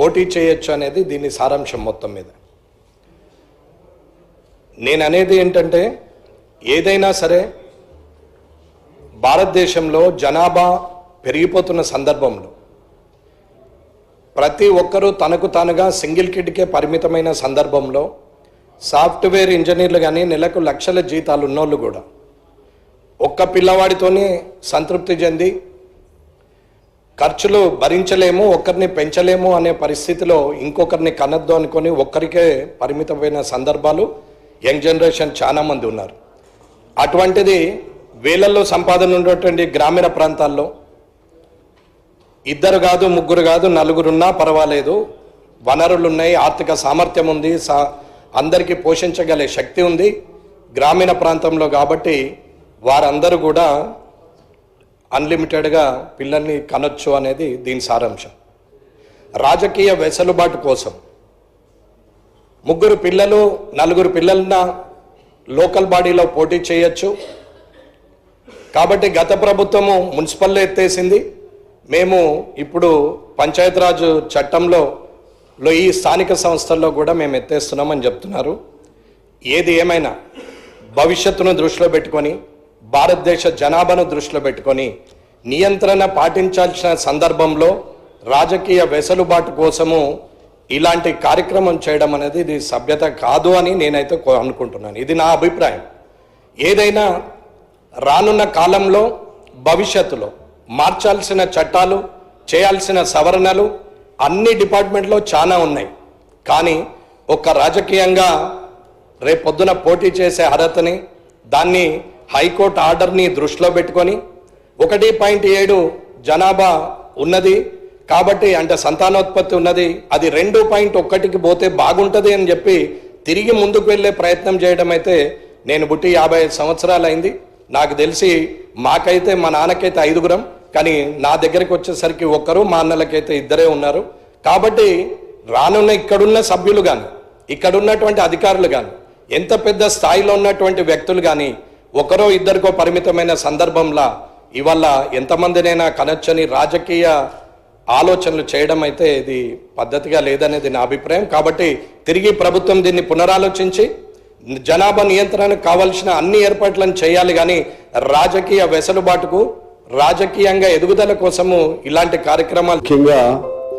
పోటీ చేయొచ్చు అనేది దీని సారాంశం మొత్తం మీద. నేను అనేది ఏంటంటే, ఏదైనా సరే భారతదేశంలో జనాభా పెరిగిపోతున్న సందర్భంలో ప్రతి ఒక్కరూ తనకు తానుగా సింగిల్ కిడ్కే పరిమితమైన సందర్భంలో సాఫ్ట్వేర్ ఇంజనీర్లు కానీ నెలకు లక్షల జీతాలు ఉన్నోళ్ళు కూడా ఒక్క పిల్లవాడితోనే సంతృప్తి చెంది ఖర్చులు భరించలేము, ఒక్కరిని పెంచలేము అనే పరిస్థితిలో ఇంకొకరిని కనద్దు అనుకొని ఒక్కరికే పరిమితమైన సందర్భాలు యంగ్ జనరేషన్ చాలా మంది ఉన్నారు. అటువంటిది వేలల్లో సంపాదన ఉన్నటువంటి గ్రామీణ ప్రాంతాల్లో ఇద్దరు కాదు, ముగ్గురు కాదు, నలుగురున్నా పర్వాలేదు, వనరులు ఉన్నాయి, ఆర్థిక సామర్థ్యం ఉంది, అందరికీ పోషించగలే శక్తి ఉంది గ్రామీణ ప్రాంతంలో. కాబట్టి వారందరూ కూడా అన్లిమిటెడ్గా పిల్లల్ని కనొచ్చు అనేది దీని సారాంశం. రాజకీయ వెసులుబాటు కోసం ముగ్గురు పిల్లలు, నలుగురు పిల్లలన లోకల్ బాడీలో పోటీ చేయొచ్చు. కాబట్టి గత ప్రభుత్వము మున్సిపల్లో ఎత్తేసింది, మేము ఇప్పుడు పంచాయతీరాజ్ చట్టంలో ఈ స్థానిక సంస్థల్లో కూడా మేము ఎత్తేస్తున్నామని చెప్తున్నారు. ఏది ఏమైనా భవిష్యత్తును దృష్టిలో పెట్టుకొని, భారతదేశ జనాభాను దృష్టిలో పెట్టుకొని నియంత్రణ పాటించాల్సిన సందర్భంలో రాజకీయ వెసులుబాటు కోసము ఇలాంటి కార్యక్రమం చేయడం అనేది ఇది సభ్యత కాదు అని నేనైతే అనుకుంటున్నాను. ఇది నా అభిప్రాయం. ఏదైనా రానున్న కాలంలో భవిష్యత్తులో మార్చాల్సిన చట్టాలు, చేయాల్సిన సవరణలు అన్ని డిపార్ట్మెంట్లో చాలా ఉన్నాయి. కానీ ఒక రాజకీయంగా రేపొద్దున పోటీ చేసే అర్హతని, దాన్ని హైకోర్టు ఆర్డర్ని దృష్టిలో పెట్టుకొని 1.7 జనాభా ఉన్నది కాబట్టి, అంటే సంతానోత్పత్తి ఉన్నది, అది 2.1కి పోతే బాగుంటుంది అని చెప్పి తిరిగి ముందుకు వెళ్ళే ప్రయత్నం చేయడం అయితే, నేను పుట్టి 55 సంవత్సరాలు అయింది. నాకు తెలిసి మాకైతే, మా నాన్నకైతే 5గురం, కానీ నా దగ్గరికి వచ్చేసరికి ఒక్కరు, మా అన్నలకైతే 2 ఉన్నారు. కాబట్టి రానున్న ఇక్కడున్న సభ్యులు కానీ, ఇక్కడున్నటువంటి అధికారులు కానీ, ఎంత పెద్ద స్థాయిలో ఉన్నటువంటి వ్యక్తులు కానీ ఒకరో ఇద్దరికో పరిమితమైన సందర్భంలో ఇవాళ ఎంతమందినైనా కనొచ్చని రాజకీయ ఆలోచనలు చేయడం అయితే ఇది పద్ధతిగా లేదనేది నా అభిప్రాయం. కాబట్టి తిరిగి ప్రభుత్వం దీన్ని పునరాలోచించి జనాభా నియంత్రణకు కావాల్సిన అన్ని ఏర్పాట్లను చేయాలి. కానీ రాజకీయ వెసులుబాటుకు, రాజకీయంగా ఎదుగుదల కోసము ఇలాంటి కార్యక్రమాలు ముఖ్యంగా